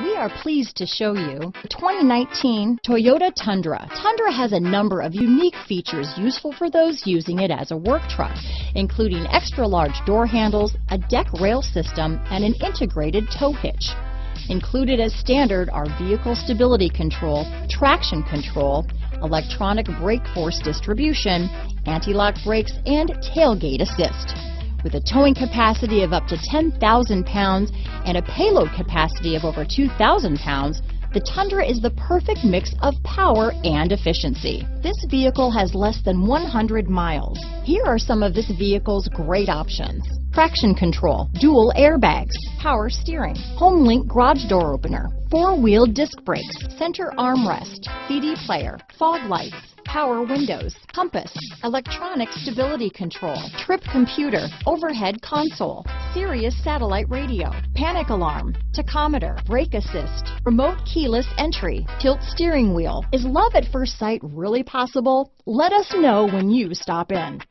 We are pleased to show you the 2019 Toyota Tundra. Tundra has a number of unique features useful for those using it as a work truck, including extra large door handles, a deck rail system, and an integrated tow hitch. Included as standard are vehicle stability control, traction control, electronic brake force distribution, anti-lock brakes, and tailgate assist. With a towing capacity of up to 10,000 pounds and a payload capacity of over 2,000 pounds, the Tundra is the perfect mix of power and efficiency. This vehicle has less than 100 miles. Here are some of this vehicle's great options: traction control, dual airbags, power steering, HomeLink garage door opener, four-wheel disc brakes, center armrest, CD player, fog lights, power windows, compass, electronic stability control, trip computer, overhead console, Sirius satellite radio, panic alarm, tachometer, brake assist, remote keyless entry, tilt steering wheel. Is love at first sight really possible? Let us know when you stop in.